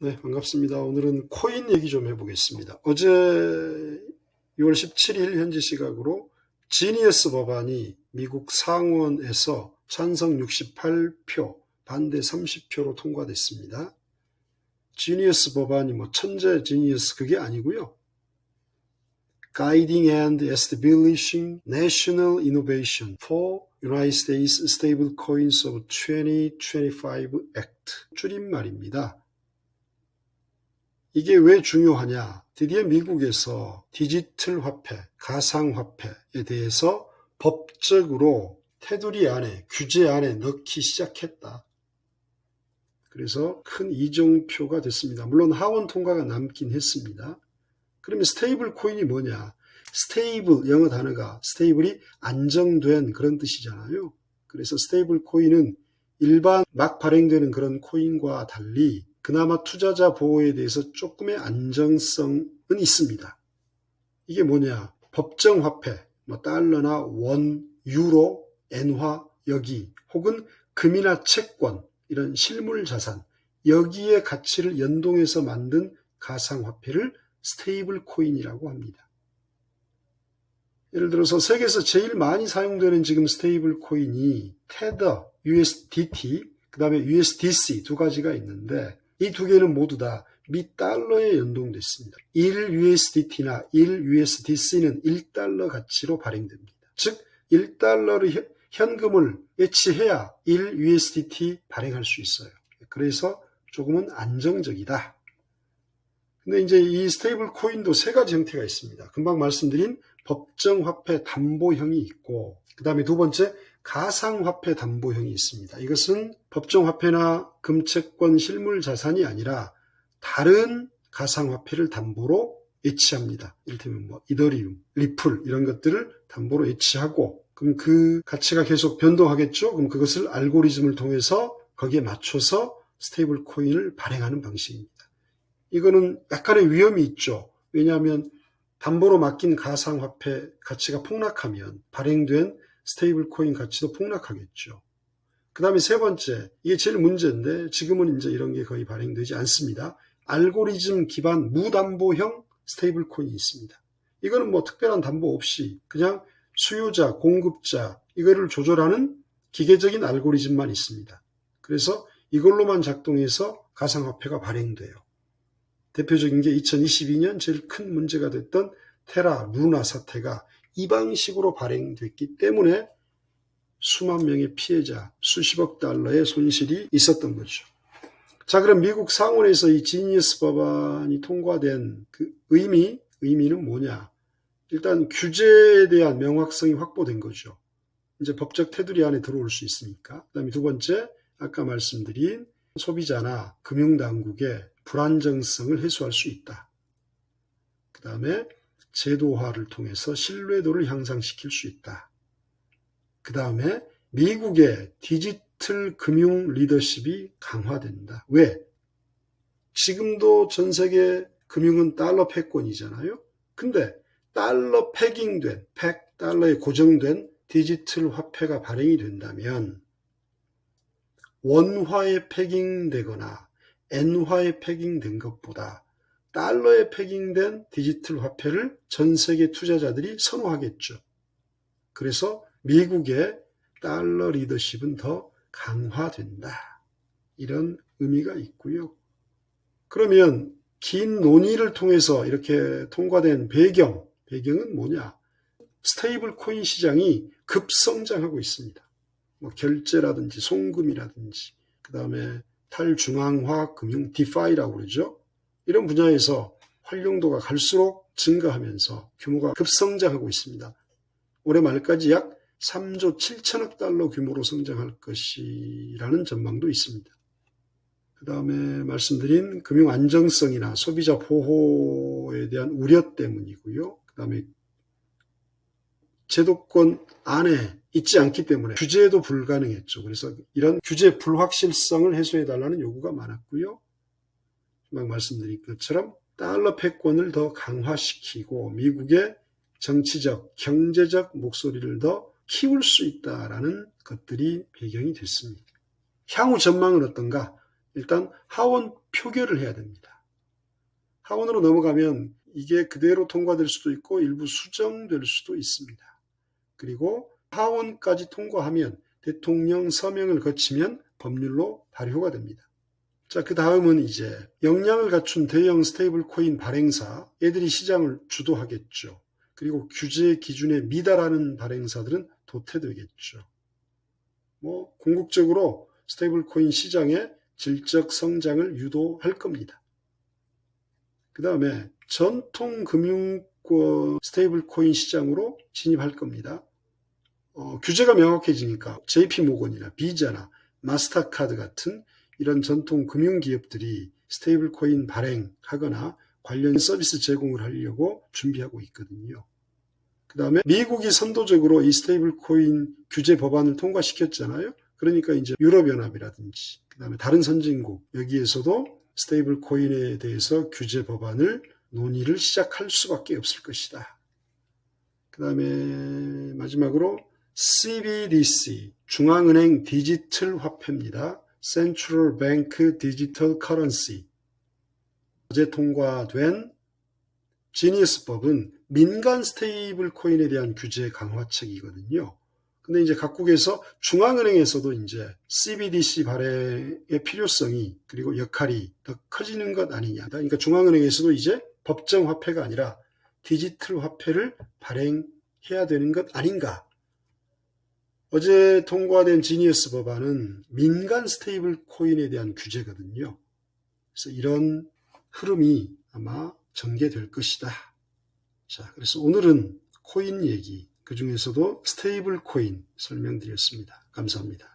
네, 반갑습니다. 오늘은 코인 얘기 좀 해보겠습니다. 어제 6월 17일 현지 시각으로 지니어스 법안이 미국 상원에서 찬성 68표, 반대 30표로 통과됐습니다. 지니어스 법안이 천재 지니어스 그게 아니고요. Guiding and Establishing National Innovation for United States Stablecoins of 2025 Act 줄임말입니다. 이게 왜 중요하냐? 드디어 미국에서 디지털 화폐, 가상화폐에 대해서 법적으로 테두리 안에, 규제 안에 넣기 시작했다. 그래서 큰 이정표가 됐습니다. 물론 하원 통과가 남긴 했습니다. 그러면 스테이블 코인이 뭐냐? 스테이블, 영어 단어가 스테이블이 안정된 그런 뜻이잖아요. 그래서 스테이블 코인은 일반 막 발행되는 그런 코인과 달리 그나마 투자자 보호에 대해서 조금의 안정성은 있습니다. 이게 뭐냐? 법정 화폐, 달러나 원, 유로, 엔화, 여기 혹은 금이나 채권 이런 실물 자산 여기에 가치를 연동해서 만든 가상화폐를 스테이블 코인이라고 합니다. 예를 들어서 세계에서 제일 많이 사용되는 지금 스테이블 코인이 테더, USDT, 그 다음에 USDC 두 가지가 있는데 이 두 개는 모두 다 미 달러에 연동됐습니다. 1 USDT나 1 USDC는 1달러 가치로 발행됩니다. 즉 1달러를 현금을 예치해야 1 USDT 발행할 수 있어요. 그래서 조금은 안정적이다. 근데 이제 이 스테이블 코인도 세 가지 형태가 있습니다. 금방 말씀드린 법정화폐 담보형이 있고 그 다음에 두 번째 가상화폐 담보형이 있습니다. 이것은 법정화폐나 금채권 실물 자산이 아니라 다른 가상화폐를 담보로 예치합니다. 이를테면 이더리움, 리플 이런 것들을 담보로 예치하고 그럼 그 가치가 계속 변동하겠죠. 그럼 그것을 알고리즘을 통해서 거기에 맞춰서 스테이블 코인을 발행하는 방식입니다. 이거는 약간의 위험이 있죠. 왜냐하면 담보로 맡긴 가상화폐 가치가 폭락하면 발행된 스테이블 코인 가치도 폭락하겠죠. 그 다음에 세 번째, 이게 제일 문제인데 지금은 이제 이런 게 거의 발행되지 않습니다. 알고리즘 기반 무담보형 스테이블 코인이 있습니다. 이거는 특별한 담보 없이 그냥 수요자, 공급자 이거를 조절하는 기계적인 알고리즘만 있습니다. 그래서 이걸로만 작동해서 가상화폐가 발행돼요. 대표적인 게 2022년 제일 큰 문제가 됐던 테라, 루나 사태가 이 방식으로 발행됐기 때문에 수만 명의 피해자, 수십억 달러의 손실이 있었던 거죠. 자, 그럼 미국 상원에서 이 지니어스 법안이 통과된 그 의미는 뭐냐? 일단 규제에 대한 명확성이 확보된 거죠. 이제 법적 테두리 안에 들어올 수 있으니까. 그다음에 두 번째, 아까 말씀드린 소비자나 금융당국의 불안정성을 해소할 수 있다. 그 다음에 제도화를 통해서 신뢰도를 향상시킬 수 있다. 그 다음에 미국의 디지털 금융 리더십이 강화된다. 왜? 지금도 전 세계 금융은 달러 패권이잖아요. 근데 달러 패깅된, 달러에 고정된 디지털 화폐가 발행이 된다면 원화에 패깅되거나 엔화에 패깅된 것보다 달러에 패깅된 디지털 화폐를 전 세계 투자자들이 선호하겠죠. 그래서 미국의 달러 리더십은 더 강화된다. 이런 의미가 있고요. 그러면 긴 논의를 통해서 이렇게 통과된 배경은 뭐냐? 스테이블 코인 시장이 급성장하고 있습니다. 결제라든지 송금이라든지 그 다음에 탈중앙화 금융 디파이라고 그러죠. 이런 분야에서 활용도가 갈수록 증가하면서 규모가 급성장하고 있습니다. 올해 말까지 약 3조 7천억 달러 규모로 성장할 것이라는 전망도 있습니다. 그 다음에 말씀드린 금융 안정성이나 소비자 보호에 대한 우려 때문이고요. 그 다음에 제도권 안에 있지 않기 때문에 규제도 불가능했죠. 그래서 이런 규제 불확실성을 해소해달라는 요구가 많았고요. 막 말씀드린 것처럼 달러 패권을 더 강화시키고 미국의 정치적, 경제적 목소리를 더 키울 수 있다라는 것들이 배경이 됐습니다. 향후 전망은 어떤가? 일단 하원 표결을 해야 됩니다. 하원으로 넘어가면 이게 그대로 통과될 수도 있고 일부 수정될 수도 있습니다. 그리고 하원까지 통과하면 대통령 서명을 거치면 법률로 발효가 됩니다. 자, 그 다음은 이제 역량을 갖춘 대형 스테이블 코인 발행사, 얘들이 시장을 주도하겠죠. 그리고 규제 기준에 미달하는 발행사들은 도태되겠죠. 궁극적으로 스테이블 코인 시장의 질적 성장을 유도할 겁니다. 그 다음에 전통 금융권 스테이블 코인 시장으로 진입할 겁니다. 규제가 명확해지니까 JP모건이나 비자나 마스터카드 같은 이런 전통 금융기업들이 스테이블 코인 발행하거나 관련 서비스 제공을 하려고 준비하고 있거든요. 그 다음에 미국이 선도적으로 이 스테이블 코인 규제 법안을 통과시켰잖아요. 그러니까 이제 유럽연합이라든지 그 다음에 다른 선진국 여기에서도 스테이블 코인에 대해서 규제 법안을 논의를 시작할 수밖에 없을 것이다. 그 다음에 마지막으로 CBDC, 중앙은행 디지털 화폐입니다. Central Bank Digital Currency. 어제 통과된 지니어스법은 민간 스테이블 코인에 대한 규제 강화책이거든요. 근데 이제 각국에서 중앙은행에서도 이제 CBDC 발행의 필요성이 그리고 역할이 더 커지는 것 아니냐. 그러니까 중앙은행에서도 이제 법정 화폐가 아니라 디지털 화폐를 발행해야 되는 것 아닌가. 어제 통과된 지니어스 법안은 민간 스테이블 코인에 대한 규제거든요. 그래서 이런 흐름이 아마 전개될 것이다. 자, 그래서 오늘은 코인 얘기, 그 중에서도 스테이블 코인 설명드렸습니다. 감사합니다.